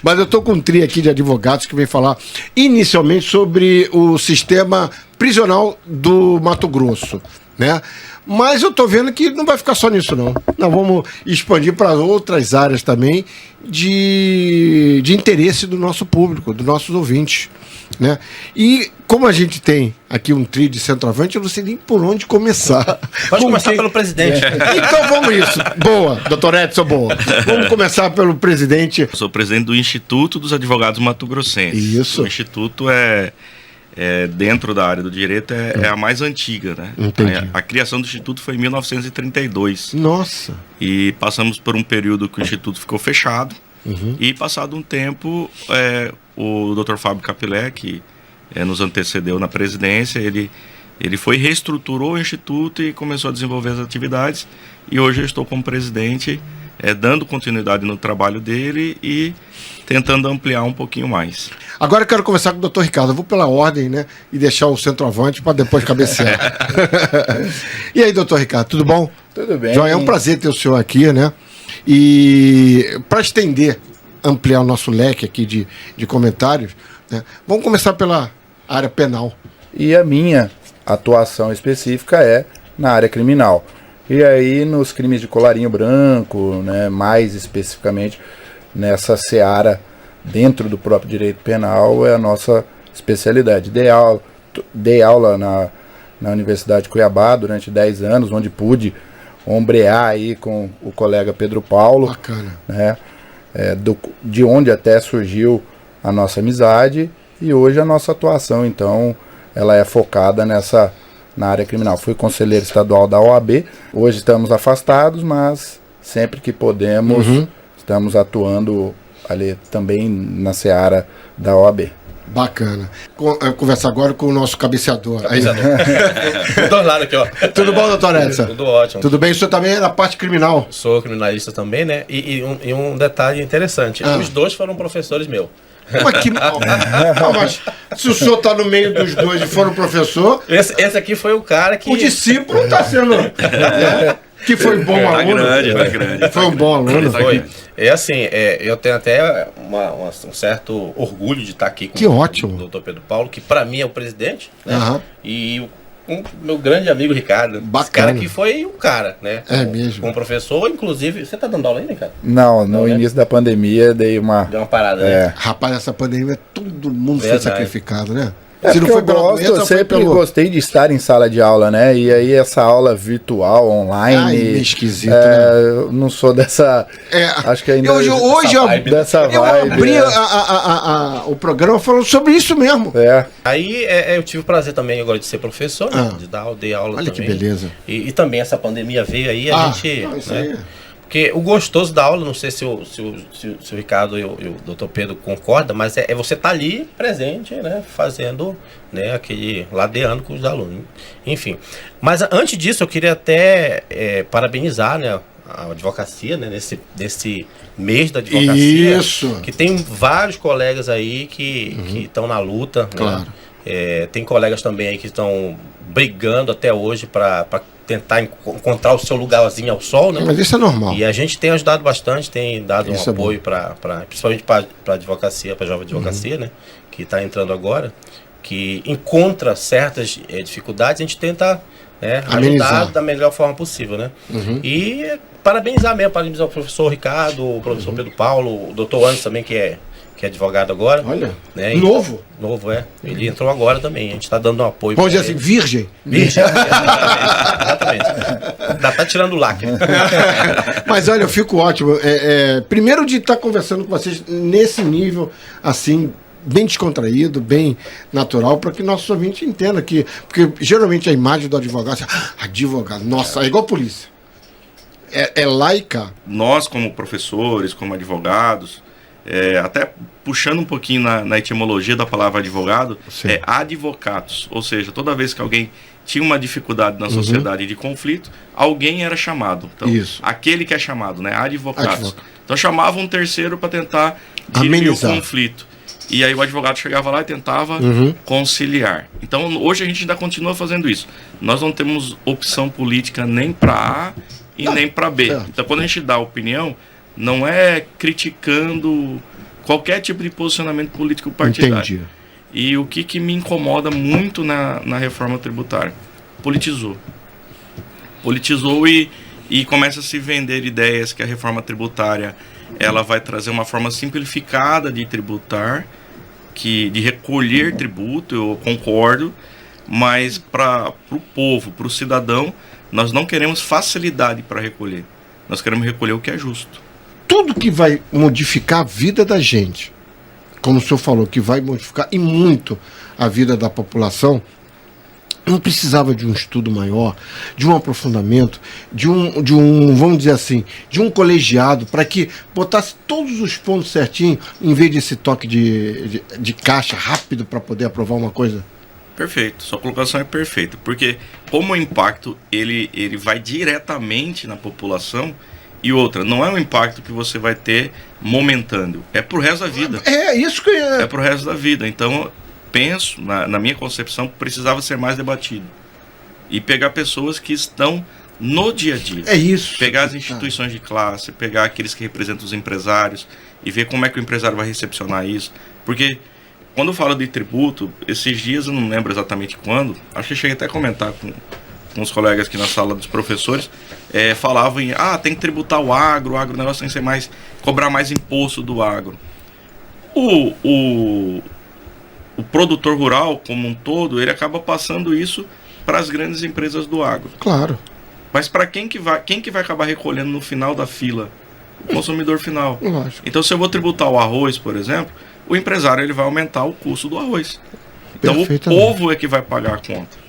Mas eu estou com um trio aqui de advogados que vem falar inicialmente sobre o sistema prisional do Mato Grosso, né? Mas eu estou vendo que não vai ficar só nisso, não. Nós vamos expandir para outras áreas também de interesse do nosso público, dos nossos ouvintes, né? E como a gente tem aqui um trio de centroavante, eu não sei nem por onde começar. Pode começar pelo presidente. Então vamos isso. Boa, doutor Edson, boa. Vamos começar pelo presidente. Eu sou presidente do Instituto dos Advogados Mato-Grossenses. Isso. O Instituto dentro da área do direito, é a mais antiga, né? Entendi. A criação do Instituto foi em 1932. Nossa. E passamos por um período que o Instituto ficou fechado. E passado um tempo, o Dr. Fábio Capilé, que nos antecedeu na presidência, ele foi, reestruturou o Instituto e começou a desenvolver as atividades. E hoje eu estou como presidente, dando continuidade no trabalho dele e tentando ampliar um pouquinho mais. Agora eu quero conversar com o doutor Ricardo. Eu vou pela ordem, né? E deixar o centroavante para depois cabecear. E aí, doutor Ricardo, tudo bom? Tudo bem. Joia, é um prazer ter o senhor aqui, né? E para estender, ampliar o nosso leque aqui de comentários, né? Vamos começar pela área penal. E a minha atuação específica é na área criminal. E aí nos crimes de colarinho branco, né, mais especificamente nessa seara dentro do próprio direito penal, é a nossa especialidade. Dei aula na Universidade de Cuiabá durante 10 anos, onde pude ombrear aí com o colega Pedro Paulo. Bacana. Né, de onde até surgiu a nossa amizade, e hoje a nossa atuação, então, ela é focada na área criminal. Fui conselheiro estadual da OAB, hoje estamos afastados, mas sempre que podemos, estamos atuando ali também na seara da OAB. Bacana. Conversar agora com o nosso cabeceador. Dos dois lados aqui, ó. Tudo bom, doutor Edson? Tudo ótimo. Tudo bem? O senhor também é da parte criminal? Sou criminalista também, né? E um detalhe interessante. Os dois foram professores meus. Mas se o senhor está no meio dos dois e for um professor... Esse aqui foi o cara que... O discípulo está sendo... que foi bom aluno. Grande. Foi um bom aluno. Foi. É assim, eu tenho até um certo orgulho de estar aqui com que ótimo. O doutor Pedro Paulo, que para mim é o presidente, né? E o meu grande amigo Ricardo. Bacana. Esse cara que foi um cara, né? Mesmo. Com professor, inclusive... Você tá dando aula ainda, cara? Não, no início da pandemia deu uma parada, né? Rapaz, essa pandemia, todo mundo foi sacrificado, né? Se não foi eu sempre gostei de estar em sala de aula, né? E aí essa aula virtual, online... esquisito, né? Eu não sou dessa... Acho que ainda... Hoje eu abri o programa falando sobre isso mesmo. Aí eu tive o prazer também agora de ser professor, né? Dei aula Olha também. Que beleza. E também essa pandemia veio aí, a gente... Não, isso né? aí. Porque o gostoso da aula, não sei se o Ricardo e o doutor Pedro concordam, mas é você estar ali presente, né, fazendo, né, aquele ladeando com os alunos, enfim. Mas antes disso, eu queria até parabenizar, né, a advocacia, né, nesse mês da advocacia. Isso. Que tem vários colegas aí que estão na luta. Claro. Né? Tem colegas também aí que estão brigando até hoje para tentar encontrar o seu lugarzinho ao sol, né? Mas isso é normal. E a gente tem ajudado bastante, tem dado isso um apoio principalmente para a advocacia, para a jovem advocacia, né? Que está entrando agora, que encontra certas dificuldades, a gente tenta, né, ajudar da melhor forma possível, né? E parabenizar o professor Ricardo, o professor Pedro Paulo, o doutor Anderson também, que é advogado agora. Olha, né? novo. Ele entrou agora também, a gente está dando um apoio. Vamos dizer assim, virgem. Exatamente. Ainda tá tirando o lacre. Mas olha, eu fico ótimo. Primeiro de estar conversando com vocês nesse nível, assim, bem descontraído, bem natural, para que nossos ouvintes entendam que... Porque geralmente a imagem do advogado, advogado, nossa, é igual a polícia. É laica. Nós, como professores, como advogados... até puxando um pouquinho na etimologia da palavra advogado, advocatus, ou seja, toda vez que alguém tinha uma dificuldade na sociedade de conflito, alguém era chamado. Então, aquele que é chamado, né, advocatus. Então chamavam um terceiro para tentar dirimir o conflito. E aí o advogado chegava lá e tentava conciliar. Então hoje a gente ainda continua fazendo isso. Nós não temos opção política nem para A e nem para B. Então quando a gente dá opinião, não é criticando qualquer tipo de posicionamento político partidário. Entendi. E o que me incomoda muito na reforma tributária? Politizou. Politizou e começa a se vender ideias que a reforma tributária ela vai trazer uma forma simplificada de tributar, de recolher tributo, eu concordo, mas para o povo, para o cidadão, nós não queremos facilidade para recolher. Nós queremos recolher o que é justo. Tudo que vai modificar a vida da gente, como o senhor falou, que vai modificar e muito a vida da população, não precisava de um estudo maior, de um aprofundamento, de um vamos dizer assim, de um colegiado para que botasse todos os pontos certinho, em vez desse toque de caixa rápido para poder aprovar uma coisa. Perfeito, sua colocação é perfeita, porque como o impacto ele vai diretamente na população, e outra, não é um impacto que você vai ter momentâneo, é pro resto da vida. É isso que É pro resto da vida, então penso, na minha concepção, precisava ser mais debatido. E pegar pessoas que estão no dia a dia. É isso. Pegar as instituições de classe, pegar aqueles que representam os empresários e ver como é que o empresário vai recepcionar isso. Porque quando eu falo de tributo, esses dias eu não lembro exatamente quando, acho que eu cheguei até a comentar com os colegas aqui na sala dos professores, falavam em, tem que tributar o negócio tem que ser mais, cobrar mais imposto do agro. O produtor rural, como um todo, ele acaba passando isso para as grandes empresas do agro. Claro. Mas para quem que vai acabar recolhendo no final da fila? O consumidor final. Lógico. Então, se eu vou tributar o arroz, por exemplo, o empresário ele vai aumentar o custo do arroz. Então, o povo é que vai pagar a conta.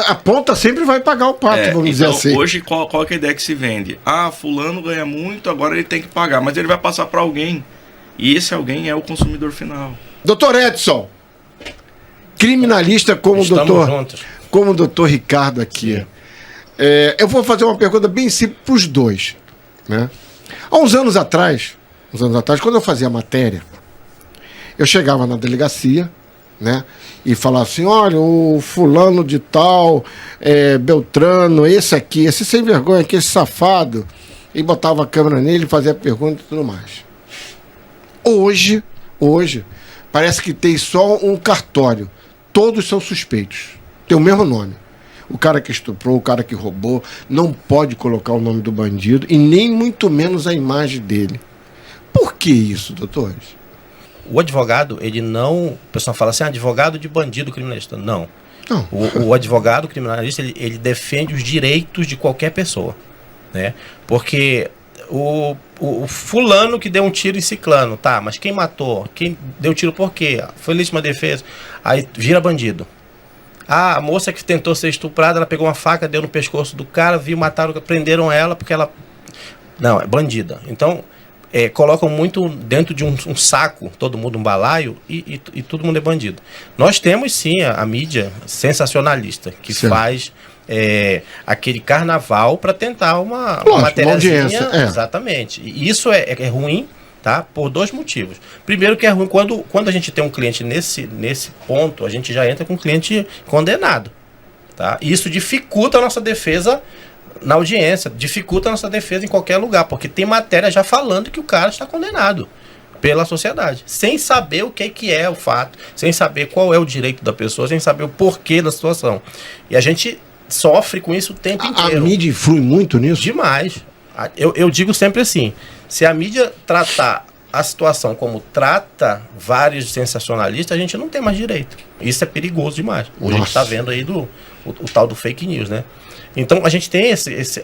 A ponta sempre vai pagar o pato, vamos dizer assim. Hoje, qual que é a ideia que se vende? Fulano ganha muito, agora ele tem que pagar. Mas ele vai passar para alguém. E esse alguém é o consumidor final. Doutor Edson, criminalista como o doutor Ricardo aqui. Eu vou fazer uma pergunta bem simples para os dois. Né? Há uns anos atrás, quando eu fazia matéria, eu chegava na delegacia, né, e falava assim, olha, o fulano de tal, Beltrano, esse sem vergonha, esse safado, e botava a câmera nele, fazia pergunta e tudo mais. Hoje, parece que tem só um cartório. Todos são suspeitos. Tem o mesmo nome. O cara que estuprou, o cara que roubou, não pode colocar o nome do bandido e nem muito menos a imagem dele. Por que isso, doutores? O advogado, ele não... O pessoal fala assim, advogado de bandido criminalista. Não. O advogado criminalista, ele defende os direitos de qualquer pessoa. Né? Porque o fulano que deu um tiro em ciclano, tá, mas quem matou? Quem deu tiro por quê? Foi legítima defesa. Aí vira bandido. A moça que tentou ser estuprada, ela pegou uma faca, deu no pescoço do cara, mataram, prenderam ela porque ela... Não, é bandida. Então, colocam muito dentro de um saco, todo mundo um balaio, e todo mundo é bandido. Nós temos sim a mídia sensacionalista, que faz aquele carnaval para tentar uma matériazinha. Exatamente. E isso é ruim, tá? Por dois motivos. Primeiro que é ruim quando a gente tem um cliente nesse ponto, a gente já entra com um cliente condenado. Tá? E isso dificulta a nossa defesa na audiência, dificulta a nossa defesa em qualquer lugar, porque tem matéria já falando que o cara está condenado pela sociedade, sem saber o que é o fato, sem saber qual é o direito da pessoa, sem saber o porquê da situação. E a gente sofre com isso o tempo inteiro. A mídia influi muito nisso? Demais. Eu digo sempre assim, se a mídia tratar a situação como trata vários sensacionalistas, a gente não tem mais direito. Isso é perigoso demais. Hoje a gente está vendo aí o tal do fake news, né? Então a gente tem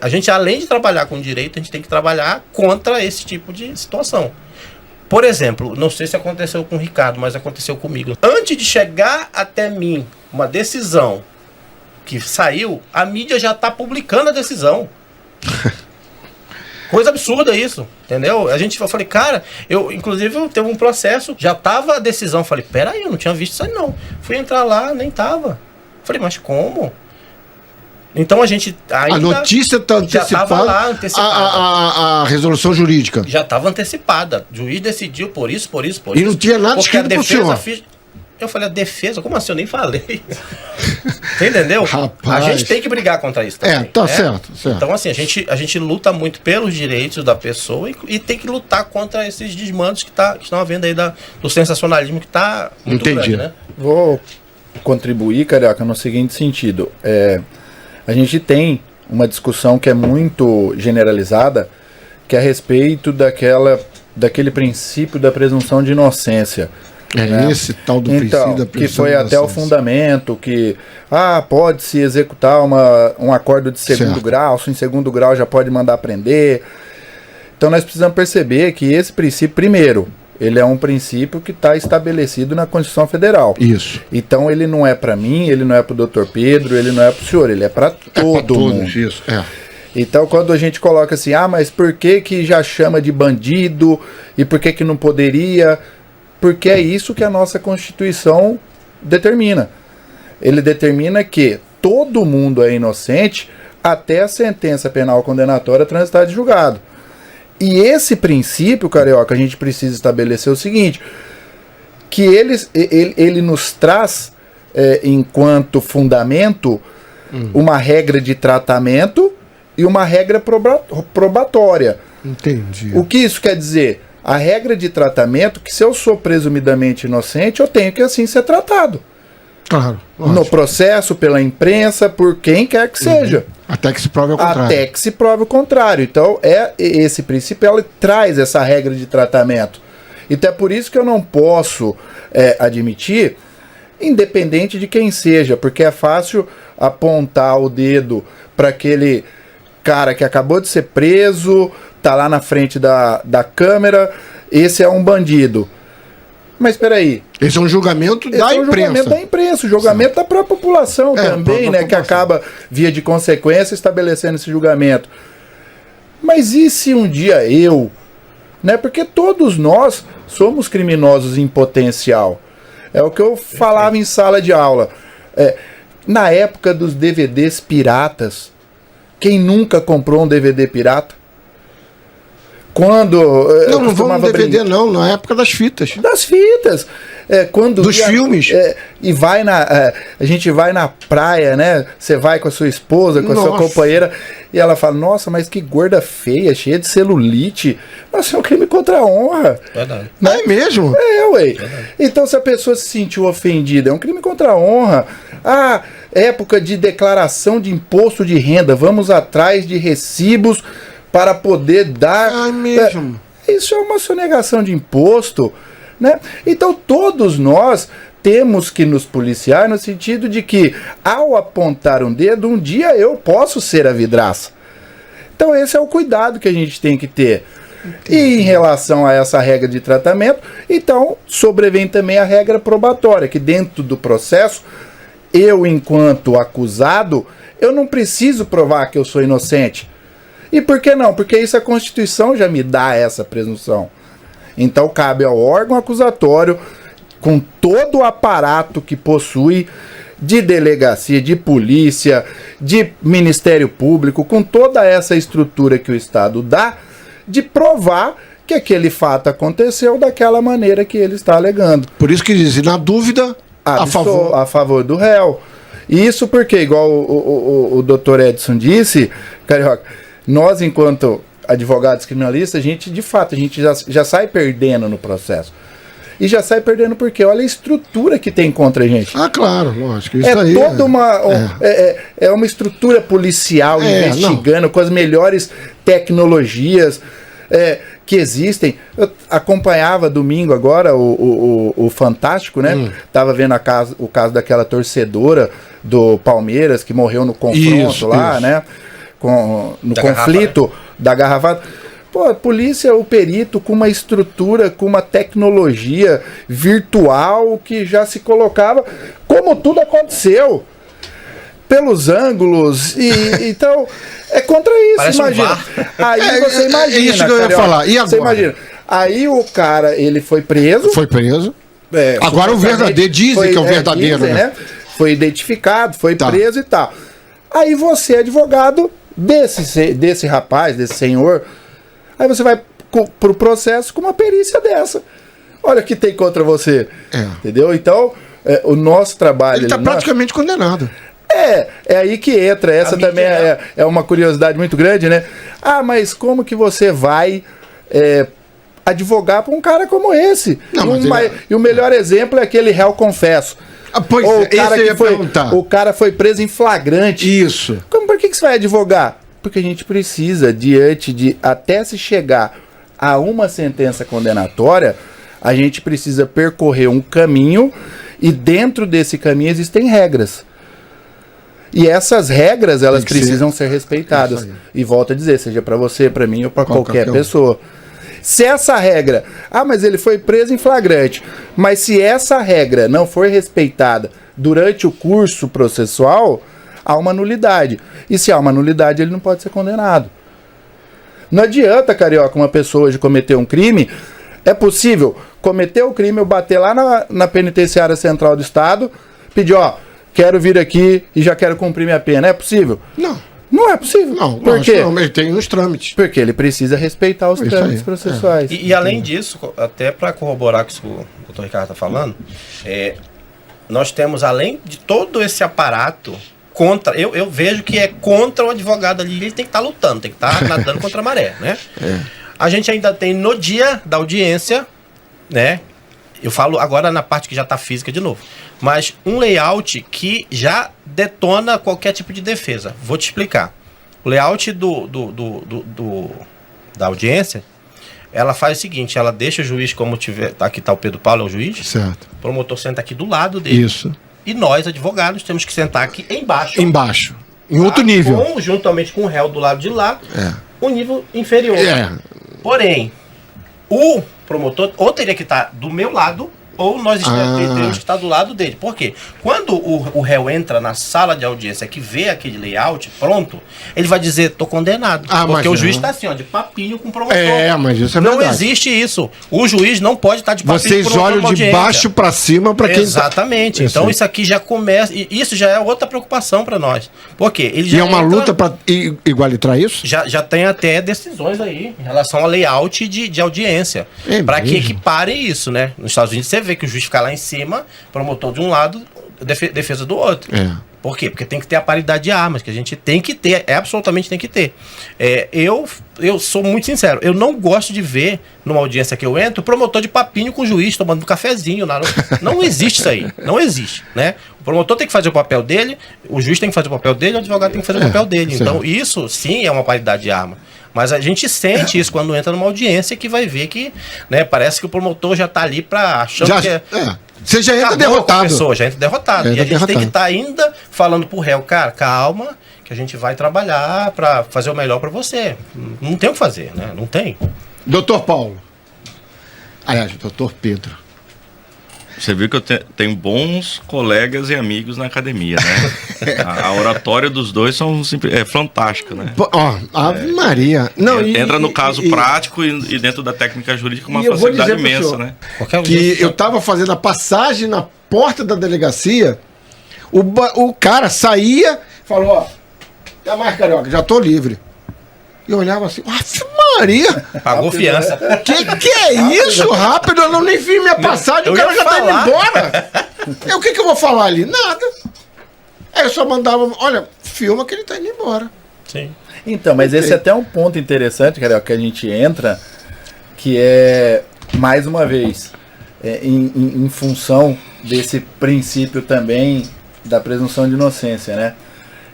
a gente, além de trabalhar com direito, a gente tem que trabalhar contra esse tipo de situação. Por exemplo, não sei se aconteceu com o Ricardo, mas aconteceu comigo. Antes de chegar até mim uma decisão que saiu, a mídia já está publicando a decisão. Coisa absurda isso, entendeu? Eu falei, cara, inclusive teve um processo, já tava a decisão, falei, peraí, eu não tinha visto isso aí não. Fui entrar lá, nem tava. Falei, mas como? Então a gente ainda... A notícia está antecipada. Já estava lá antecipada. A resolução jurídica. Já estava antecipada. O juiz decidiu por isso. E não tinha nada escrito por senhor. Eu falei, a defesa? Como assim? Eu nem falei. Você entendeu? Rapaz. A gente tem que brigar contra isso também. Tá né? certo. Então, assim, a gente luta muito pelos direitos da pessoa e tem que lutar contra esses desmandos que estão havendo aí do sensacionalismo que está muito grande, né? Vou contribuir, Carioca, no seguinte sentido. A gente tem uma discussão que é muito generalizada, que é a respeito daquele princípio da presunção de inocência. Né? Esse tal do então, princípio da que presunção foi de até o inocência. fundamento que pode-se executar um acordo de segundo Certo. grau, se em segundo grau já pode mandar prender. Então nós precisamos perceber que esse princípio, primeiro, ele é um princípio que está estabelecido na Constituição Federal. Isso. Então ele não é para mim, ele não é para o Dr. Pedro, ele não é para o senhor, ele é para todo mundo. Isso. Então quando a gente coloca assim, mas por que já chama de bandido e por que não poderia? Porque é isso que a nossa Constituição determina. Ele determina que todo mundo é inocente até a sentença penal condenatória transitar de julgado. E esse princípio, Carioca, a gente precisa estabelecer o seguinte, que ele nos traz, enquanto fundamento, uma regra de tratamento e uma regra probatória. Entendi. O que isso quer dizer? A regra de tratamento, que se eu sou presumidamente inocente, eu tenho que assim ser tratado. Claro. No processo, pela imprensa, por quem quer que seja. Até que se prove ao contrário. Até que se prove o contrário. Então, esse princípio, ele traz essa regra de tratamento. Então é por isso que eu não posso admitir, independente de quem seja, porque é fácil apontar o dedo para aquele cara que acabou de ser preso, tá lá na frente da câmera, esse é um bandido. Mas espera aí. Esse é um julgamento da imprensa. É um julgamento da imprensa, o julgamento da própria população também, né? Que acaba, via de consequência, estabelecendo esse julgamento. Mas e se um dia eu, né? Porque todos nós somos criminosos em potencial. É o que eu falava em sala de aula. Na época dos DVDs piratas, quem nunca comprou um DVD pirata? Quando não vamos no DVD não, na época das fitas. Das fitas. Quando dos filmes. E vai a gente vai na praia, né? Você vai com a sua esposa, com a sua companheira, e ela fala, nossa, mas que gorda feia, cheia de celulite. Nossa, é um crime contra a honra. Verdade. Né? É mesmo? Ué. Então, se a pessoa se sentiu ofendida, é um crime contra a honra. Época de declaração de imposto de renda, vamos atrás de recibos para poder dar... mesmo. Isso é uma sonegação de imposto, né? Então todos nós temos que nos policiar no sentido de que, ao apontar um dedo, um dia eu posso ser a vidraça. Então esse é o cuidado que a gente tem que ter. Entendi. E em relação a essa regra de tratamento, então sobrevém também a regra probatória, que dentro do processo, eu enquanto acusado, eu não preciso provar que eu sou inocente. E por que não? Porque isso a Constituição já me dá essa presunção. Então cabe ao órgão acusatório, com todo o aparato que possui, de delegacia, de polícia, de Ministério Público, com toda essa estrutura que o Estado dá, de provar que aquele fato aconteceu daquela maneira que ele está alegando. Por isso que diz, na dúvida, a favor do réu. Isso porque, igual o doutor Edson disse, Carioca, nós, enquanto advogados criminalistas, a gente já sai perdendo no processo. E já sai perdendo porque olha a estrutura que tem contra a gente. Claro, lógico. Isso aí toda uma estrutura policial investigando com as melhores tecnologias que existem. Eu acompanhava domingo agora o Fantástico, né? Tava vendo o caso daquela torcedora do Palmeiras que morreu no confronto né? No conflito da garrafada. Pô, a polícia, o perito com uma estrutura, com uma tecnologia virtual que já se colocava, como tudo aconteceu, pelos ângulos, então é contra isso. Parece imagina. Aí você imagina. É isso que eu ia falar. E agora? Você imagina. Aí o cara, ele foi preso. Agora o verdadeiro, dizem que é o verdadeiro, né? Foi identificado, foi preso e tal. Aí você, advogado desse rapaz, desse senhor, aí você vai pro processo com uma perícia dessa. Olha o que tem contra você. Entendeu? Então, o nosso trabalho... Ele está praticamente condenado. É aí que entra. Essa também é uma curiosidade muito grande, né? Ah, mas como que você vai advogar para um cara como esse? Não, e o melhor exemplo é aquele réu confesso. Pois Ou é, esse eu ia perguntar. O cara foi preso em flagrante. Isso. Por que você vai advogar? Porque a gente precisa, diante de... Até se chegar a uma sentença condenatória, a gente precisa percorrer um caminho e dentro desse caminho existem regras. E essas regras, elas precisam ser respeitadas. E volto a dizer, seja para você, para mim ou para qualquer pessoa. Se essa regra... Ah, mas ele foi preso em flagrante. Mas se essa regra não for respeitada durante o curso processual, há uma nulidade. E se há uma nulidade, ele não pode ser condenado. Não adianta, Carioca, uma pessoa hoje cometer um crime. É possível cometer o crime, eu bater lá na penitenciária central do estado, pedir, quero vir aqui e já quero cumprir minha pena. É possível? Não. Não é possível. Não, por quê? Não, mas tem uns trâmites. Porque ele precisa respeitar os trâmites processuais. E além disso, até para corroborar com o que o doutor Ricardo está falando, nós temos, além de todo esse aparato contra, eu vejo que é contra o advogado ali, ele tem que estar lutando, tem que estar nadando contra a maré, né? A gente ainda tem no dia da audiência, né? Eu falo agora na parte que já está física de novo, mas um layout que já detona qualquer tipo de defesa. Vou te explicar. O layout da audiência, ela faz o seguinte, ela deixa o juiz como tiver... Aqui está o Pedro Paulo, é o juiz. Certo. O promotor senta aqui do lado dele. Isso. E nós, advogados, temos que sentar aqui embaixo. Embaixo. Em outro nível. Juntamente com o réu do lado de lá, um nível inferior. Porém, o promotor ou teria que estar do meu lado, ou nós teríamos que estar do lado dele. Por quê? Quando o réu entra na sala de audiência que vê aquele layout pronto, ele vai dizer, tô condenado. Porque o juiz está assim, de papinho com o promotor. Mas isso é não verdade. Existe isso. O juiz não pode estar de papinho com o Vocês promotor. olham de baixo para cima para quem... Exatamente. Então isso aqui já começa... E isso já é outra preocupação para nós. Por quê? Ele já e é uma luta para igualitar isso? Já tem até decisões aí em relação ao layout de audiência. Para que equiparem isso, né? Nos Estados Unidos você vê que o juiz fica lá em cima, promotor de um lado, defesa do outro. Por quê? Porque tem que ter a paridade de armas, que a gente tem que ter, absolutamente tem que ter. Eu sou muito sincero, eu não gosto de ver, numa audiência que eu entro, o promotor de papinho com o juiz, tomando um cafezinho. Não existe isso aí, não existe, né? O promotor tem que fazer o papel dele, o juiz tem que fazer o papel dele, o advogado tem que fazer o papel dele. Então isso, sim, é uma paridade de arma. Mas a gente sente isso quando entra numa audiência que vai ver que, né, parece que o promotor já está ali para achando que você já entra derrotado. Já entra derrotado. E a gente tem que estar ainda falando pro réu, cara, calma, que a gente vai trabalhar para fazer o melhor para você. Não tem o que fazer, né? Não tem. Doutor Paulo. Aliás, doutor Pedro. Você viu que eu tenho bons colegas e amigos na academia, né? A oratória dos dois é fantástica, né? Ave Maria. Não, entra no caso prático e dentro da técnica jurídica uma facilidade imensa, senhor, né? Que eu estava fazendo a passagem na porta da delegacia, o cara saía, falou, até mais, Carioca, já tô livre. E eu olhava assim, Ave Maria! Pagou fiança. Que é isso? Rápido, eu nem vi minha passagem, o cara já tá indo embora. O que eu vou falar ali? Nada. Aí eu só mandava, olha, filma que ele tá indo embora. Sim. Então, mas esse é até um ponto interessante, cara, que a gente entra, que é, mais uma vez, em função desse princípio também da presunção de inocência, né?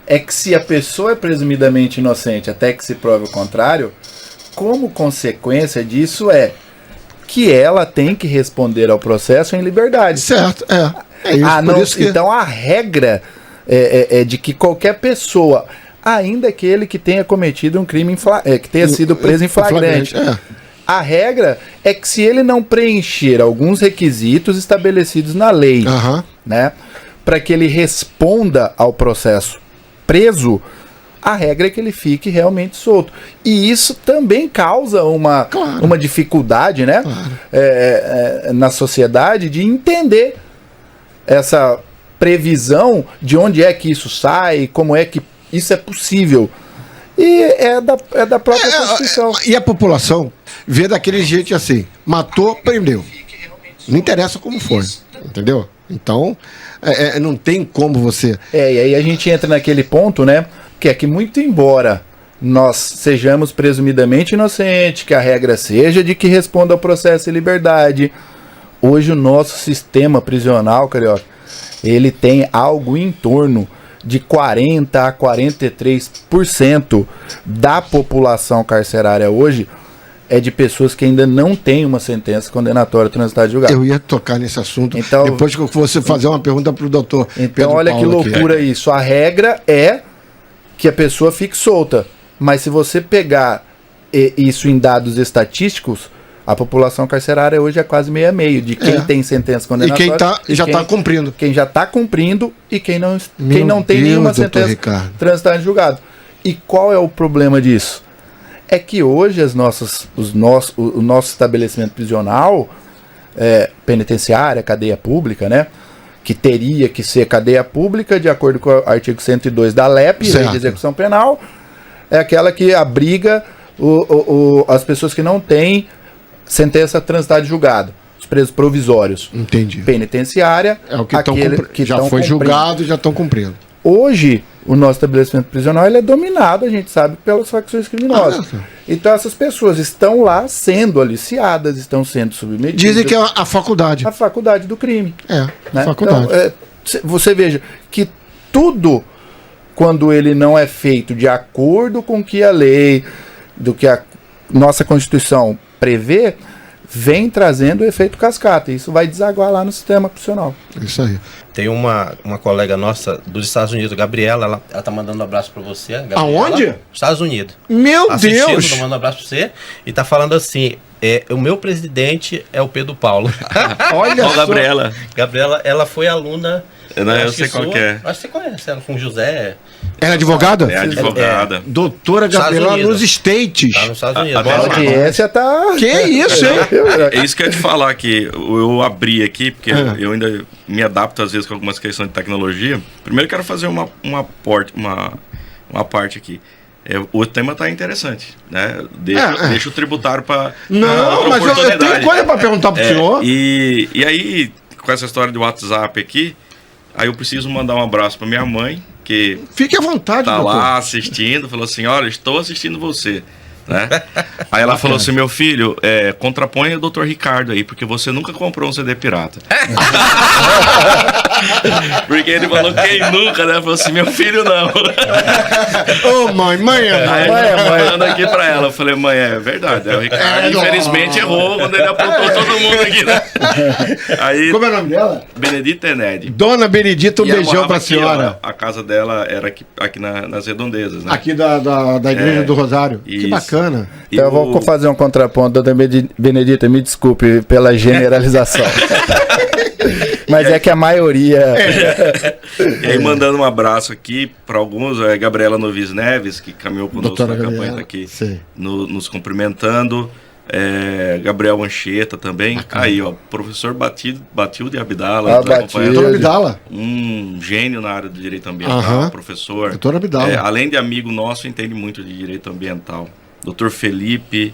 É que se a pessoa é presumidamente inocente até que se prove o contrário, como consequência disso que ela tem que responder ao processo em liberdade. Certo, é isso, não, isso que... Então a regra é de que qualquer pessoa, ainda aquele que tenha cometido um crime, que tenha sido preso em flagrante, a regra é que se ele não preencher alguns requisitos estabelecidos na lei, né, para que ele responda ao processo preso, a regra é que ele fique realmente solto. E isso também causa uma dificuldade, né? Na sociedade de entender essa previsão de onde é que isso sai, como é que isso é possível. E é da própria Constituição. E a população vê daquele jeito assim, matou, prendeu. Não interessa como foi, entendeu? Então, não tem como você... E aí a gente entra naquele ponto, né? Que é que muito embora nós sejamos presumidamente inocentes, que a regra seja de que responda ao processo em liberdade, hoje o nosso sistema prisional, Carioca, ele tem algo em torno de 40% a 43% da população carcerária hoje é de pessoas que ainda não têm uma sentença condenatória transitada de julgado. Eu ia tocar nesse assunto então, depois que você fazer uma pergunta para o doutor Então, Pedro olha Paulo que loucura aqui. isso. A regra é que a pessoa fique solta. Mas se você pegar isso em dados estatísticos, a população carcerária hoje é quase meio a meio de quem tem sentença E condenatória. quem já está cumprindo. Quem já está cumprindo e quem não tem Deus, nenhuma doutor sentença Ricardo. transitada em julgado. E qual é o problema disso? É que hoje o nosso estabelecimento prisional, penitenciária, cadeia pública, né? Que teria que ser cadeia pública, de acordo com o artigo 102 da LEP, Lei de Execução Penal, é aquela que abriga as pessoas que não têm sentença transitada de julgado, os presos provisórios. Entendi. Penitenciária, É o que já foi julgado e já estão cumprindo. Hoje, o nosso estabelecimento prisional ele é dominado, a gente sabe, pelas facções criminosas. Então essas pessoas estão lá sendo aliciadas, estão sendo submetidas. Dizem que é a faculdade. A faculdade do crime. Né? Faculdade. Então, você veja que tudo, quando ele não é feito de acordo com o que a lei, do que a nossa Constituição prevê, vem trazendo o efeito cascata. E isso vai desaguar lá no sistema prisional. Isso aí. Tem uma colega nossa dos Estados Unidos, Gabriela, ela tá mandando um abraço pra você. Gabriela, Aonde? Estados Unidos. Meu Assistindo, Deus! tá mandando um abraço pra você e tá falando assim, o meu presidente é o Pedro Paulo. Olha Ó, só. Gabriela. Gabriela, ela foi aluna... Eu acho sei que qual que é. Acho que você conhece ela, com o José. Ela é advogada? É advogada. Doutora Estados Gabriela Unidos. nos States. Tá nos Estados Unidos. A Bora A lá. audiência tá... Que isso, hein? É isso que eu ia te falar, que eu abri aqui, porque eu ainda me adapto às vezes com algumas questões de tecnologia. Primeiro eu quero fazer uma parte aqui. O tema tá interessante, né? Deixa o tributário para Não, mas eu tenho coisa para perguntar pro senhor. E aí, com essa história de WhatsApp aqui, aí eu preciso mandar um abraço para minha mãe, que Fique à vontade, tá doutor. lá assistindo, falou assim, olha, estou assistindo você, né? Aí ela falou assim, meu filho, contraponha o Dr. Ricardo aí, porque você nunca comprou um CD pirata. Porque ele falou, quem nunca, né? Falou assim, meu filho não. Ô, mãe, Aí Mãe, eu falando aqui pra ela, eu falei, mãe, é verdade, o Ricardo infelizmente errou quando ele apontou todo mundo aqui, né? Aí, Como é o nome dela? Benedita Ened. Dona Benedita, um E ela beijão morava pra aqui, senhora. ó, a casa dela era aqui nas redondezas, né? Aqui da Igreja do Rosário. Que isso. bacana. E Então eu vou fazer um contraponto, dona Benedita, me desculpe pela generalização. Mas é que a maioria... E aí, mandando um abraço aqui para alguns, Gabriela Novis Neves, que caminhou conosco Doutora na campanha, Gabriela, tá aqui sim. nos cumprimentando. Gabriel Anchieta também. Aí, ó, professor Batilde Abdala, nos Batilde. acompanhando. Doutora Abdala. Um gênio na área do direito ambiental, Aham. professor. Doutora Abdala. Além de amigo nosso, entende muito de direito ambiental. Doutor Felipe,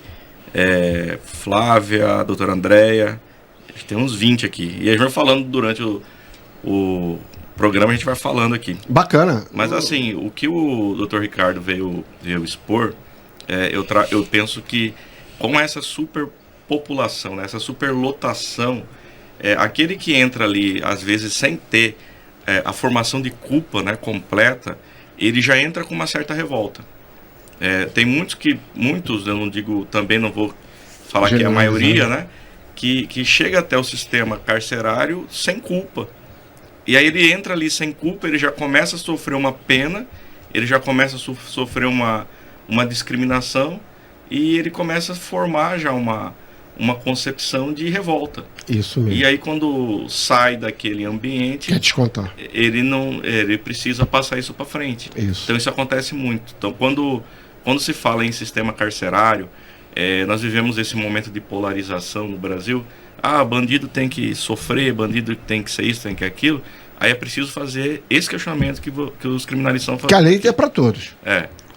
Flávia, doutora Andréia. Tem uns 20 aqui. E a gente vai falando durante o programa, a gente vai falando aqui. Bacana. Mas assim, o que o Dr. Ricardo veio expor, eu penso que com essa superpopulação, né, essa superlotação, aquele que entra ali, às vezes, sem ter a formação de culpa, né, completa, ele já entra com uma certa revolta. Tem muitos, eu não digo, também não vou falar que é a maioria, né, que chega até o sistema carcerário sem culpa. E aí ele entra ali sem culpa, ele já começa a sofrer uma pena, ele já começa a sofrer uma discriminação, e ele começa a formar já uma concepção de revolta. Isso mesmo. E aí quando sai daquele ambiente, Quer descontar. ele precisa passar isso para frente. Isso. Então isso acontece muito. Então quando se fala em sistema carcerário, nós vivemos esse momento de polarização no Brasil. Bandido tem que sofrer, bandido tem que ser isso, tem que aquilo. Aí é preciso fazer esse questionamento que os criminalistas estão fazendo. Que a lei é para todos.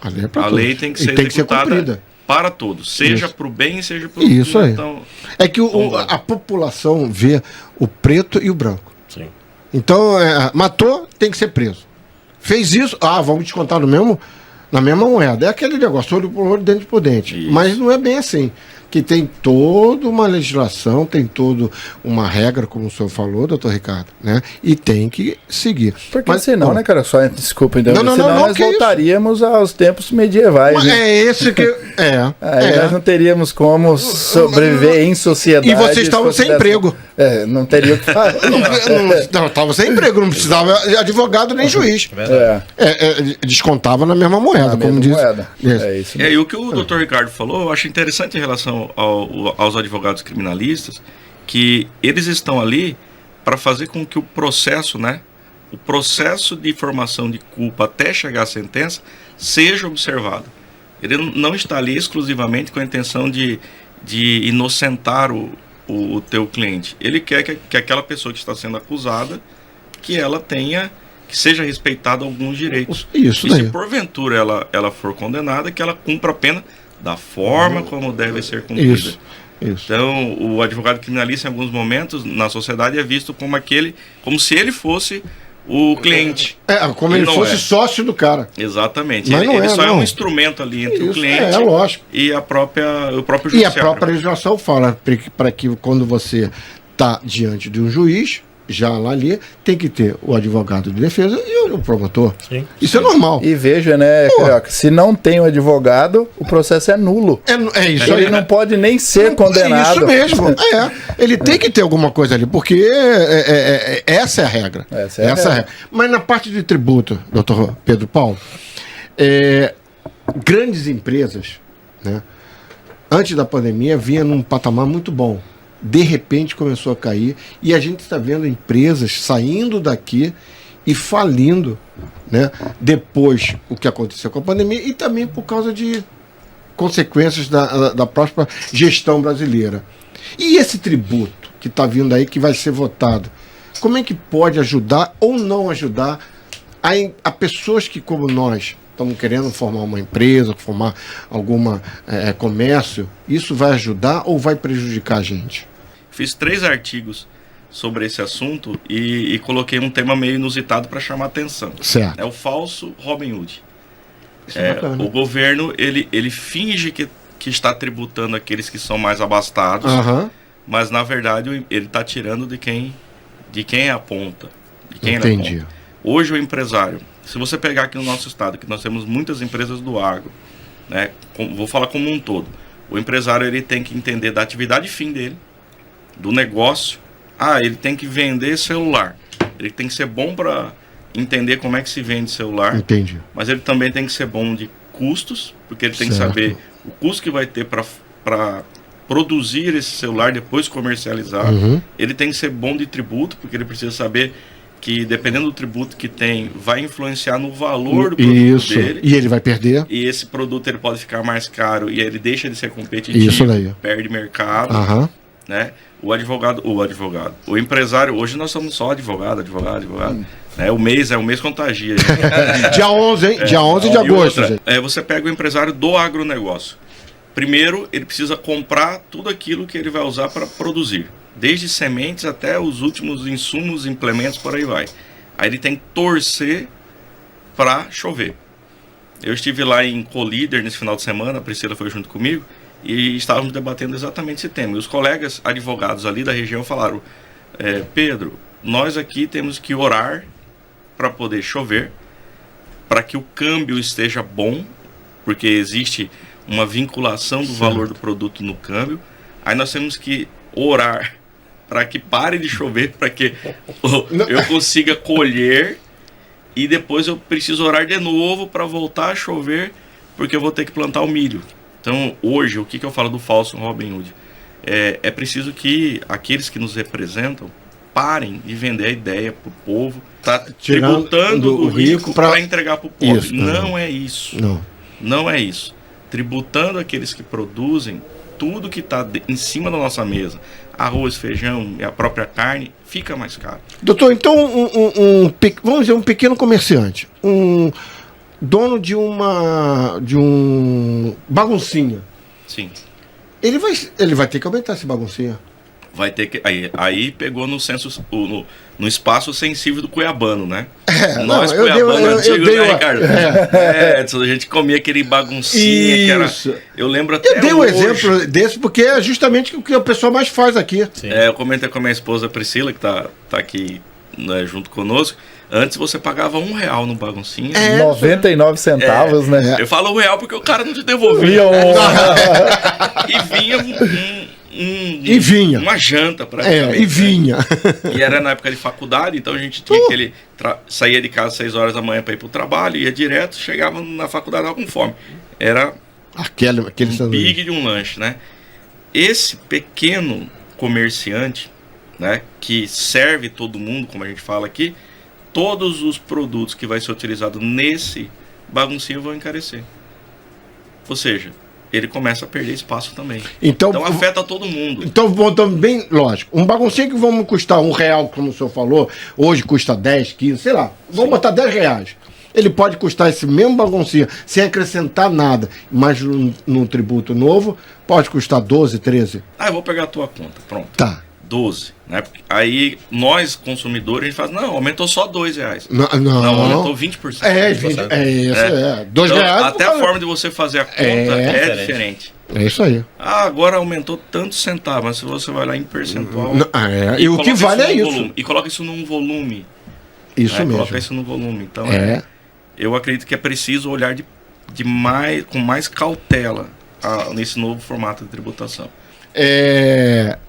A lei é para A todos. lei tem que E ser tem que ser executada cumprida. para todos, seja Isso. para o bem, seja para Isso aí. Então, É que a população vê o preto e o branco. Sim. Então, matou, tem que ser preso. Fez isso, vamos descontar na mesma moeda. É aquele negócio, olho por olho, dente por dente. Isso. Mas não é bem assim. Que tem toda uma legislação, tem toda uma regra, como o senhor falou, doutor Ricardo, né? E tem que seguir. Porque senão, né, cara, só desculpa, então, Não, senão nós que voltaríamos aos tempos medievais. Mas né? é esse que... Aí nós não teríamos como sobreviver em sociedade. E vocês estavam sem emprego. Não teria o que fazer. Não, estava sem emprego, não precisava de advogado nem juiz. Verdade. Descontava na mesma moeda, Na como mesma diz. moeda. Isso. É isso. E o que o doutor Ricardo falou, eu acho interessante em relação aos advogados criminalistas, que eles estão ali para fazer com que o processo, né, o processo de formação de culpa até chegar à sentença seja observado. Ele não está ali exclusivamente com a intenção de inocentar o teu cliente. Ele quer que aquela pessoa que está sendo acusada, que ela tenha, que seja respeitada alguns direitos. Isso E daí. se porventura ela for condenada, que ela cumpra a pena da forma como deve ser cumprida. Isso. Então, o advogado criminalista, em alguns momentos, na sociedade, é visto como se ele fosse o cliente. Como E ele não fosse é. sócio do cara. Exatamente. Mas Ele só é não. um instrumento ali entre o Isso, cliente lógico. e o próprio E a judiciário. própria legislação fala para que quando você está diante de um juiz, já lá ali, tem que ter o advogado de defesa e o promotor. Sim. Isso é normal. E veja, né, Carioca, se não tem o advogado, o processo é nulo. É isso aí. Ele não pode nem ser condenado. É isso mesmo. Ele tem que ter alguma coisa ali, porque essa é a regra. Essa é a regra. Mas na parte de tributo, doutor Pedro Paulo, grandes empresas, né, antes da pandemia, vinha num patamar muito bom. De repente começou a cair e a gente está vendo empresas saindo daqui e falindo, né? Depois o que aconteceu com a pandemia e também por causa de consequências da própria gestão brasileira. E esse tributo que está vindo aí, que vai ser votado, como é que pode ajudar ou não ajudar a pessoas que, como nós, estamos querendo formar uma empresa, formar alguma comércio? Isso vai ajudar ou vai prejudicar a gente? Fiz 3 artigos sobre esse assunto e coloquei um tema meio inusitado para chamar a atenção. Certo. É o falso Robin Hood. bacana. O governo ele finge que está tributando aqueles que são mais abastados, mas na verdade ele está tirando de quem é a ponta. De quem ele Entendi. aponta. Hoje o empresário, se você pegar aqui no nosso estado, que nós temos muitas empresas do agro, né, vou falar como um todo, o empresário ele tem que entender da atividade fim dele, do negócio. Ele tem que vender celular. Ele tem que ser bom para entender como é que se vende celular. Entendi. Mas ele também tem que ser bom de custos, porque ele tem que Certo. saber o custo que vai ter para produzir esse celular, depois comercializar. Uhum. Ele tem que ser bom de tributo, porque ele precisa saber que, dependendo do tributo que tem, vai influenciar no valor do produto Isso. dele. E ele vai perder. E esse produto ele pode ficar mais caro e aí ele deixa de ser competitivo, Isso daí. perde mercado. Aham. Né? O empresário, hoje nós somos só advogado. Né? O mês contagia. Dia 11, hein? Dia 11 de E agosto. outra, gente. você pega o empresário do agronegócio. Primeiro, ele precisa comprar tudo aquilo que ele vai usar para produzir. Desde sementes até os últimos insumos, implementos, por aí vai. Aí ele tem que torcer para chover. Eu estive lá em Colíder nesse final de semana, a Priscila foi junto comigo, e estávamos debatendo exatamente esse tema. E os colegas advogados ali da região falaram, Pedro, nós aqui temos que orar para poder chover, para que o câmbio esteja bom, porque existe uma vinculação do valor do produto no câmbio. Aí nós temos que orar para que pare de chover, para que eu consiga colher, e depois eu preciso orar de novo para voltar a chover, porque eu vou ter que plantar o milho. Então, hoje, o que eu falo do falso Robin Hood? É preciso que aqueles que nos representam parem de vender a ideia para o povo, tá tributando do rico para entregar para o pobre. Isso, não é isso. Não é isso. Tributando aqueles que produzem tudo que está em cima da nossa mesa, arroz, feijão e a própria carne, fica mais caro. Doutor, então, vamos dizer, um pequeno comerciante, um dono de um baguncinha, Sim. ele vai ter que aumentar esse baguncinha. vai ter que... Aí pegou no senso, no espaço sensível do cuiabano, né? Nós, não, cuiabano antigo, dei né, uma- Ricardo? A gente comia aquele baguncinha Isso. que era... Eu lembro até Eu dei um hoje. exemplo desse porque é justamente o que o pessoal mais faz aqui. Sim. Eu comentei com a minha esposa Priscila, que tá aqui, né, junto conosco. Antes você pagava R$1 no baguncinha. 99 centavos, né? Eu falo R$1 porque o cara não te devolvia. E vinha E vinha. uma janta praticamente. E vinha. E era na época de faculdade, então a gente tinha aquele. Saía de casa às 6 horas da manhã para ir pro trabalho, ia direto, chegava na faculdade tava com fome. Era Aquele um sanduíche. big de um lanche, né? Esse pequeno comerciante, né, que serve todo mundo, como a gente fala aqui, todos os produtos que vai ser utilizado nesse baguncinho vão encarecer. Ou seja, ele começa a perder espaço também. Então Afeta todo mundo. Então, voltando bem, lógico, um baguncinho que vamos custar R$1, como o senhor falou, hoje custa 10, 15, sei lá, vamos botar R$10. Ele pode custar esse mesmo baguncinho, sem acrescentar nada, mas num tributo novo, pode custar 12, 13. Eu vou pegar a tua conta, pronto. Tá. 12, né? Aí nós, consumidores, a gente fala, não, aumentou só R$2. Não, Aumentou 20%. É isso, é. R$2. Então, até por a causa- forma de você fazer a conta É é diferente. É isso aí. Agora aumentou tantos centavos, mas se você vai lá em percentual... E o que coloca vale é num isso. volume, e coloca isso num volume. Isso né? mesmo. Coloca isso no volume. Então, eu acredito que é preciso olhar com mais cautela nesse novo formato de tributação.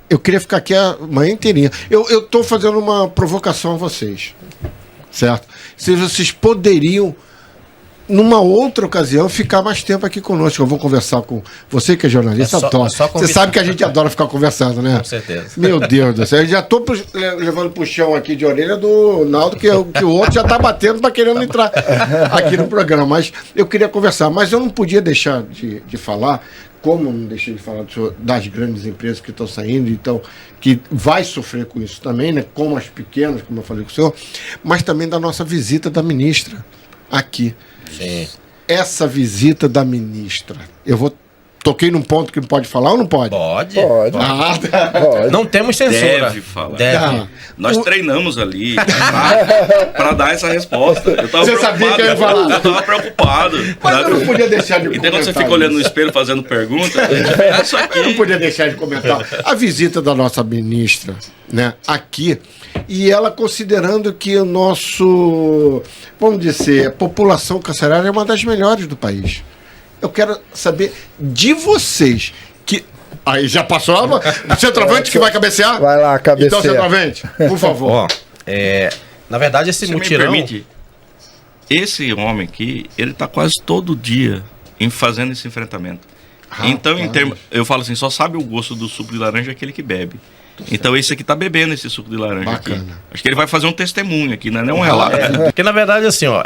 Eu queria ficar aqui a manhã inteirinha. Eu tô fazendo uma provocação a vocês. Certo? Se vocês poderiam, numa outra ocasião, ficar mais tempo aqui conosco. Eu vou conversar com você, que é jornalista, adora. só Você convidar. sabe que a gente adora ficar conversando, né? Com certeza. Meu Deus do céu. Eu já tô levando puxão aqui de orelha do Naldo, que o outro já tá batendo, tá querendo entrar aqui no programa. Mas eu queria conversar. Mas eu não podia deixar de falar, como não deixei de falar das grandes empresas que estão saindo, então, que vai sofrer com isso também, né? Como as pequenas, como eu falei com o senhor, mas também da nossa visita da ministra aqui. Sim. Essa visita da ministra, toquei num ponto que pode falar ou não pode? Pode. Pode. Pode. Não temos censura. Deve falar. Deve. Nós treinamos ali para dar essa resposta. Eu tava Você sabia que eu ia preocupado, falar. Eu tava preocupado. Mas sabe? eu não podia deixar de Então comentar quando você fica olhando no isso. espelho fazendo pergunta, é isso Eu não aqui. podia deixar de comentar a visita da nossa ministra, né, aqui, e ela considerando que o nosso, vamos dizer, a população carcerária é uma das melhores do país. Eu quero saber de vocês que... Aí já passou o centroavante que vai cabecear? Vai lá, cabeceia. Então, centroavante, por favor. Ó, na verdade, esse Você mutirão... me permite? Esse homem aqui, ele tá quase todo dia fazendo esse enfrentamento. Então, eu falo assim, só sabe o gosto do suco de laranja aquele que bebe. Então esse aqui tá bebendo esse suco de laranja. Bacana. Aqui. Acho que ele vai fazer um testemunho aqui, não é um relato. Porque, na verdade, assim, ó,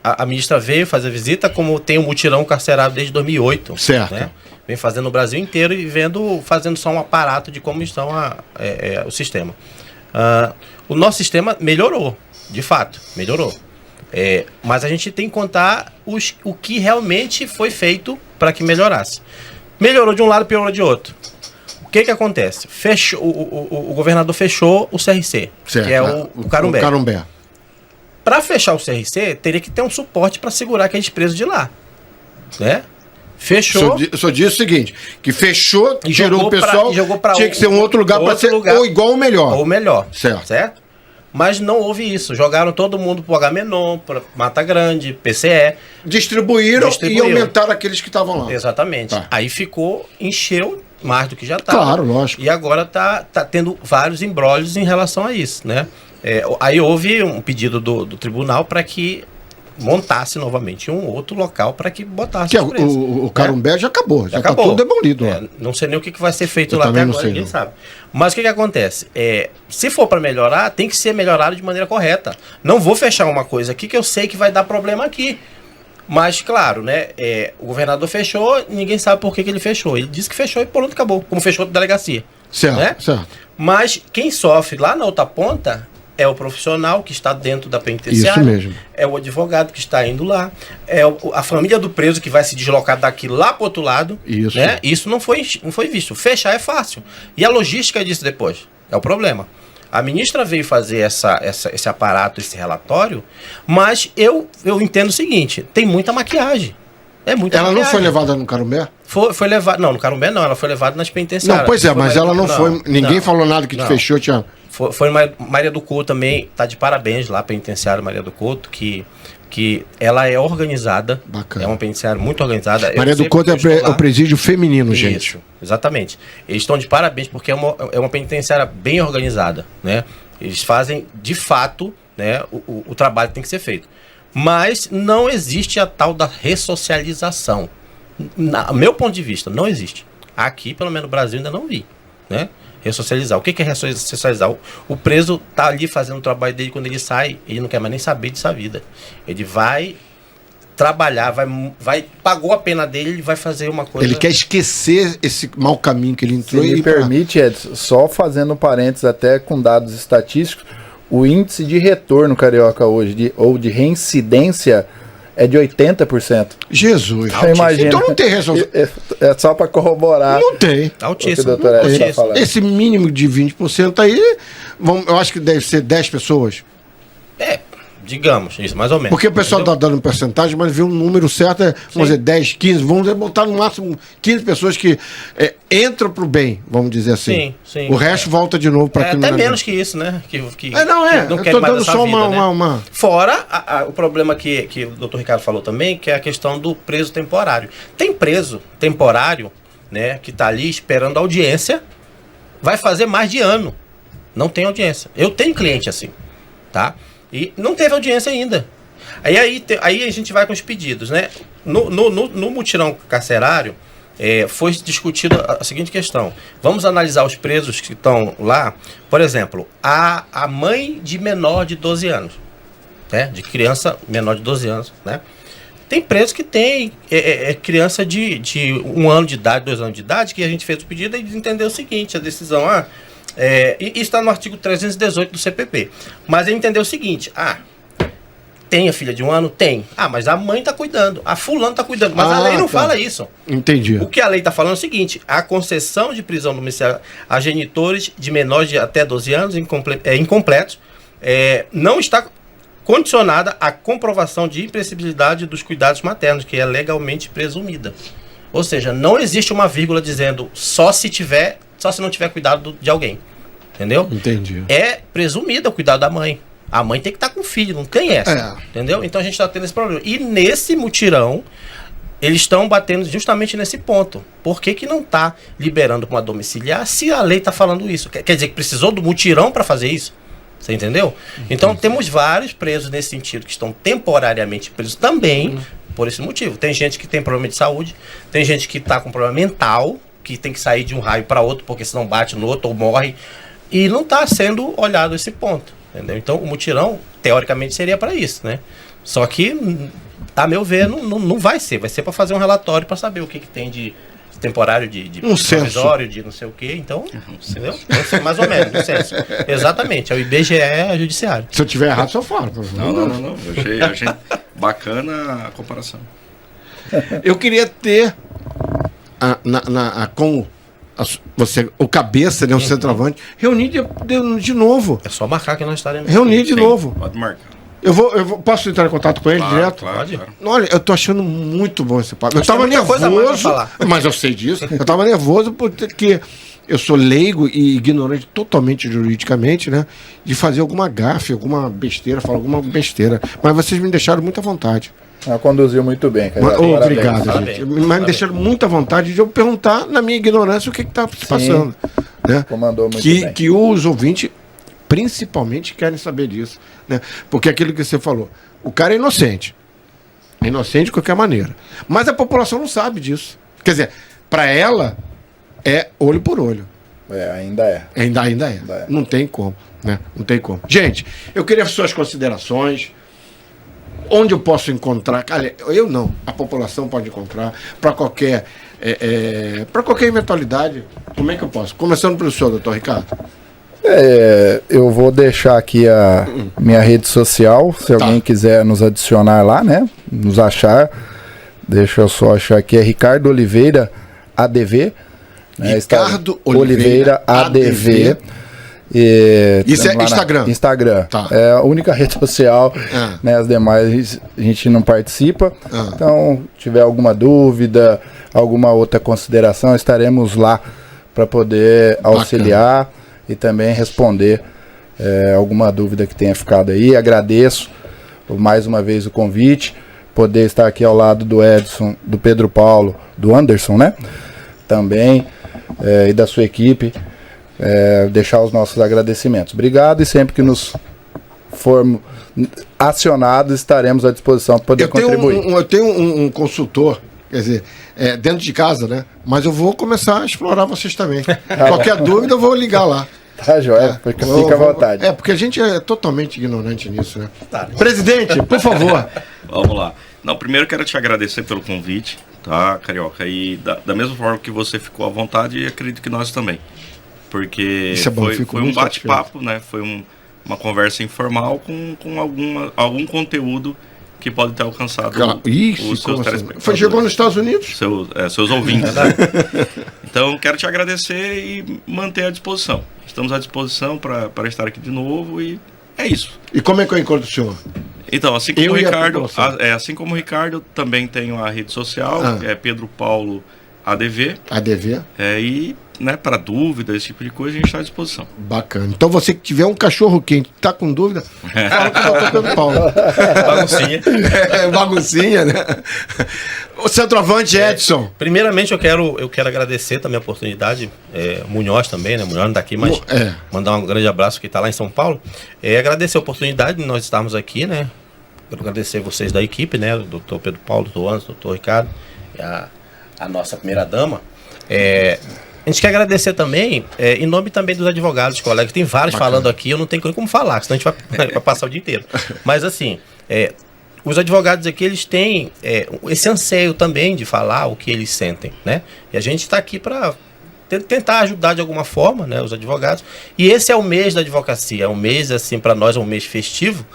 a ministra veio fazer visita, como tem o mutirão carcerário desde 2008. Certo. Né? Vem fazendo no Brasil inteiro e fazendo só um aparato de como estão o sistema. O nosso sistema melhorou, de fato, melhorou. Mas a gente tem que contar o que realmente foi feito para que melhorasse. Melhorou de um lado, piorou de outro. O que acontece? O governador fechou o CRC, Certo. que é o Carumbé. O Carumbé. Para fechar o CRC, teria que ter um suporte para segurar aqueles presos de lá. Né? Fechou. O senhor disse o seguinte, que fechou, E tirou jogou o pessoal, pra- e jogou pra tinha que ser um outro lugar para ser ou igual ou melhor. Ou melhor. Certo. Mas não houve isso. Jogaram todo mundo pro Agamenon, para Mata Grande, PCE. Distribuíram e aumentaram aqueles que estavam lá. Exatamente. Tá. Aí encheu mais do que já estava. Claro, lógico. E agora tá tendo vários embrólios em relação a isso, né? Aí houve um pedido do tribunal para que montasse novamente um outro local para que botasse Que os presos. o Carumbé já acabou, já está acabou. tudo demolido lá. Não sei nem o que vai ser feito Eu lá até também não agora, sei, ninguém não. sabe. Mas o que acontece? Se for para melhorar, tem que ser melhorado de maneira correta. Não vou fechar uma coisa aqui que eu sei que vai dar problema aqui. Mas, claro, né? O governador fechou, ninguém sabe por que ele fechou. Ele disse que fechou e pronto, acabou. Como fechou a delegacia. Certo, né? certo. Mas quem sofre lá na outra ponta é o profissional que está dentro da penitenciária. Isso mesmo. É o advogado que está indo lá. É a família do preso que vai se deslocar daqui lá para o outro lado. Isso. Né? Isso não foi visto. Fechar é fácil. E a logística disso depois é o problema. A ministra veio fazer esse aparato, esse relatório, mas eu entendo o seguinte, tem muita maquiagem. É muita Ela maquiagem. não foi levada no Carumbé? Foi levada. Não, no Carumbé não, ela foi levada nas penitenciárias. Não, pois é, mas ela não foi. Ninguém não, falou nada que te não. fechou, Tiago. Foi Maria do Couto também, tá de parabéns lá, penitenciária Maria do Couto, que ela é organizada. Bacana. É uma penitenciária muito organizada. Maria do Couto é o presídio feminino, gente. Isso, exatamente. Eles estão de parabéns porque é uma penitenciária bem organizada, né? Eles fazem, de fato, né, o trabalho que tem que ser feito. Mas não existe a tal da ressocialização. No meu ponto de vista, não existe. Aqui, pelo menos no Brasil, ainda não vi, né? Ressocializar. O que é ressocializar? O preso tá ali fazendo o trabalho dele, quando ele sai, ele não quer mais nem saber dessa vida. Ele vai trabalhar, pagou a pena dele, ele vai fazer uma coisa... Ele quer esquecer esse mau caminho que ele Se entrou. me permite, Edson, só fazendo parênteses até com dados estatísticos, o índice de retorno carioca hoje, ou de reincidência, é de 80%. Jesus. Então, imagina. Então não tem responsabilidade. É só para corroborar. Não tem. Altíssimo. O que a doutora Edson tá falando. Esse mínimo de 20% aí, eu acho que deve ser 10 pessoas. Digamos, isso, mais ou menos. Porque o pessoal está dando porcentagem, mas vê um número certo, vamos dizer, 10, 15, vamos botar no máximo 15 pessoas que entram para o bem, vamos dizer assim. Sim. O resto volta de novo para até menos que isso, né? Que não quer eu tô mais dando essa só vida, né? uma... Fora o problema que o doutor Ricardo falou também, que é a questão do preso temporário. Tem preso temporário, né, que está ali esperando audiência, vai fazer mais de ano. Não tem audiência. Eu tenho cliente assim, tá? E não teve audiência ainda. Aí a gente vai com os pedidos, né? No mutirão carcerário, foi discutida a seguinte questão. Vamos analisar os presos que estão lá. Por exemplo, a mãe de menor de 12 anos, né? De criança menor de 12 anos, né? Tem preso que tem criança de 1 ano de idade, 2 anos de idade, que a gente fez o pedido e entendeu o seguinte, a decisão... e está no artigo 318 do CPP. Mas ele entendeu o seguinte: tem a filha de 1 ano? Tem. Mas a mãe está cuidando, a fulano está cuidando. Mas a lei não fala isso. Entendi. O que a lei está falando é o seguinte: a concessão de prisão domiciliar a genitores de menores de até 12 anos incompletos não está condicionada à comprovação de imprescindibilidade dos cuidados maternos, que é legalmente presumida. Ou seja, não existe uma vírgula dizendo só se não tiver cuidado de alguém. Entendeu? Entendi. É presumido o cuidado da mãe. A mãe tem que estar com o filho, não tem essa. Entendeu? Então a gente está tendo esse problema. E nesse mutirão, eles estão batendo justamente nesse ponto. Por que não está liberando para uma domiciliar se a lei está falando isso? Quer dizer que precisou do mutirão para fazer isso? Você entendeu? Então temos vários presos nesse sentido que estão temporariamente presos também por esse motivo. Tem gente que tem problema de saúde, tem gente que está com problema mental, que tem que sair de um raio para outro porque senão bate no outro ou morre, e não está sendo olhado esse ponto, entendeu? Então o mutirão teoricamente seria para isso, né? Só que a meu ver não vai ser para fazer um relatório para saber o que tem de temporário, de provisório, de não sei o que, então, entendeu? Mais ou menos, um censo. Exatamente, é o IBGE judiciário. Se eu tiver errado, só falo. Não. Eu achei bacana a comparação. Eu queria ter o cabeça, né, o centroavante, reunir de novo. É só marcar que nós estaremos. Reunir de novo. Pode marcar. Posso entrar em contato com ele direto? Claro. Olha, eu tô achando muito bom esse papo. Eu Mas tava tem muita coisa a mais pra nervoso, falar. mas eu sei disso. Eu tava nervoso porque eu sou leigo e ignorante totalmente juridicamente, né? De fazer alguma gafe, alguma besteira, falar alguma besteira. Mas vocês me deixaram muito à vontade. Conduziu muito bem, cara. Obrigado, parabéns. gente. Mas me deixaram muito à vontade de eu perguntar, na minha ignorância, o que está se passando. Né? Comandou muito bem. Que os ouvintes, principalmente, querem saber disso. Né? Porque aquilo que você falou, o cara é inocente. É inocente de qualquer maneira. Mas a população não sabe disso. Quer dizer, para ela, é olho por olho. Ainda é. Ainda é. Não tem como. Né? Não tem como. Gente, eu queria suas considerações. Onde eu posso encontrar? Cara, eu não. A população pode encontrar para qualquer eventualidade. Como é que eu posso? Começando pelo senhor, doutor Ricardo. Eu vou deixar aqui a minha rede social, se alguém quiser nos adicionar lá, né? Nos achar. Deixa eu só achar aqui, é Ricardo Oliveira ADV. Né? Ricardo Oliveira ADV. Isso é Instagram? Instagram. Tá. É a única rede social, né? As demais a gente não participa. Então, se tiver alguma dúvida, alguma outra consideração, estaremos lá para poder auxiliar e também responder alguma dúvida que tenha ficado aí. Agradeço mais uma vez o convite, poder estar aqui ao lado do Edson, do Pedro Paulo, do Anderson, né? Também, e da sua equipe. Deixar os nossos agradecimentos. Obrigado, e sempre que nos formos acionados, estaremos à disposição para poder contribuir. Eu tenho um consultor, quer dizer, dentro de casa, né? Mas eu vou começar a explorar vocês também. Qualquer dúvida, eu vou ligar lá. Tá, joia? Fica à vontade. Porque a gente é totalmente ignorante nisso, né? Presidente, por favor. Vamos lá. Não, primeiro quero te agradecer pelo convite, tá, Carioca? E da mesma forma que você ficou à vontade, acredito que nós também. Porque foi um bate-papo, né? Foi uma conversa informal com algum conteúdo que pode ter alcançado os seus telespectadores. Chegou nos Estados Unidos? Seus ouvintes. Então, quero te agradecer e manter à disposição. Estamos à disposição para estar aqui de novo, e é isso. E como é que eu encontro o senhor? Então, assim como o Ricardo, também tenho a rede social, que é Pedro Paulo ADV. ADV. E, né, para dúvida, esse tipo de coisa, a gente está à disposição. Bacana. Então, você que tiver um cachorro quente, tá com dúvida, fala com o doutor Pedro Paulo. Baguncinha. Baguncinha, né? O centroavante Edson. Primeiramente, eu quero agradecer também a oportunidade, Munhoz também, né? Munhoz não está aqui, mas mandar um grande abraço que está lá em São Paulo. Agradecer a oportunidade de nós estarmos aqui, né? Quero agradecer vocês da equipe, né? O doutor Pedro Paulo, o doutor Anderson, o doutor Ricardo, e a nossa primeira dama. A gente quer agradecer também, em nome também dos advogados, colegas. Tem vários falando aqui, eu não tenho como falar, senão a gente vai passar o dia inteiro. Mas assim, os advogados aqui, eles têm esse anseio também de falar o que eles sentem, né? E a gente está aqui para tentar ajudar de alguma forma, né, os advogados. E esse é o mês da advocacia, é um mês, assim, para nós é um mês festivo,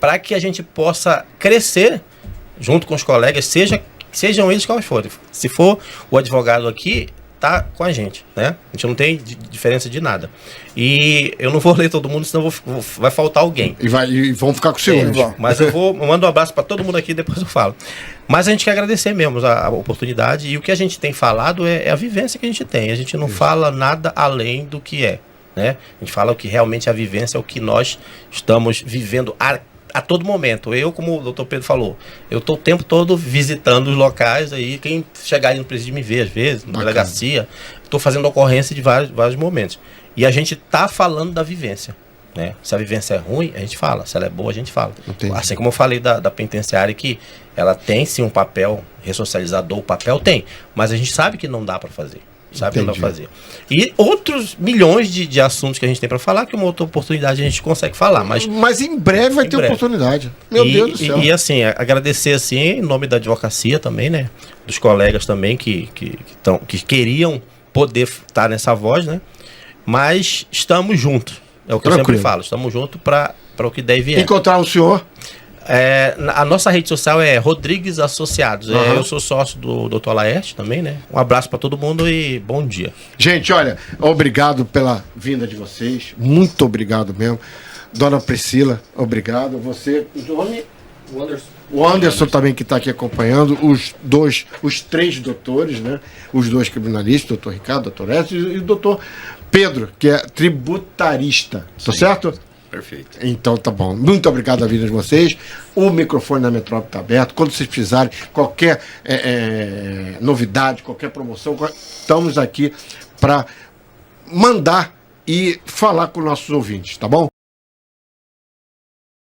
para que a gente possa crescer junto com os colegas, sejam eles quais forem. Se for o advogado aqui, tá com a gente, né? A gente não tem diferença de nada. E eu não vou ler todo mundo, senão vai faltar alguém. E vão ficar com o senhor. Mas eu mando um abraço para todo mundo aqui, depois eu falo. Mas a gente quer agradecer mesmo a oportunidade, e o que a gente tem falado é a vivência que a gente tem. A gente não fala nada além do que né? A gente fala o que realmente é a vivência, é o que nós estamos vivendo a todo momento. Eu, como o doutor Pedro falou, eu estou o tempo todo visitando os locais aí, quem chegar aí no presídio me vê às vezes, na delegacia, estou fazendo ocorrência de vários momentos. E a gente está falando da vivência, né? Se a vivência é ruim, a gente fala, se ela é boa, a gente fala. Entendi. Assim como eu falei da penitenciária, que ela tem sim um papel ressocializador, o papel tem, mas a gente sabe que não dá para fazer. Sabe o que não fazer. E outros milhões de assuntos que a gente tem para falar, que uma outra oportunidade a gente consegue falar. Mas em breve vai ter oportunidade. Meu Deus do céu. E assim, agradecer assim, em nome da advocacia também, né? Dos colegas também que queriam poder estar nessa voz, né? Mas estamos juntos. É o que eu sempre falo. Estamos juntos para o que deve vir. Encontrar o senhor? A nossa rede social é Rodrigues Associados. Eu sou sócio do Dr. Laerte também, né? Um abraço para todo mundo e bom dia. Gente, olha, obrigado pela vinda de vocês. Muito obrigado mesmo. Dona Priscila, obrigado. Você, o Anderson também, que está aqui acompanhando. Os três doutores, né? Os dois criminalistas, o doutor Ricardo, o doutor Edson e o doutor Pedro, que é tributarista. Tá certo? Perfeito. Então tá bom. Muito obrigado a vida de vocês. O microfone da Metrópole está aberto. Quando vocês precisarem, qualquer novidade, qualquer promoção, estamos aqui para mandar e falar com nossos ouvintes, tá bom?